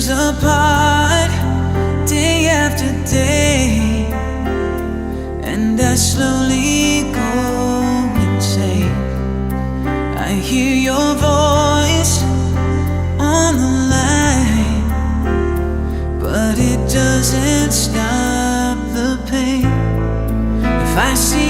years apart, day after day, and I slowly go insane. I hear your voice on the line, but it doesn't stop the pain. If I see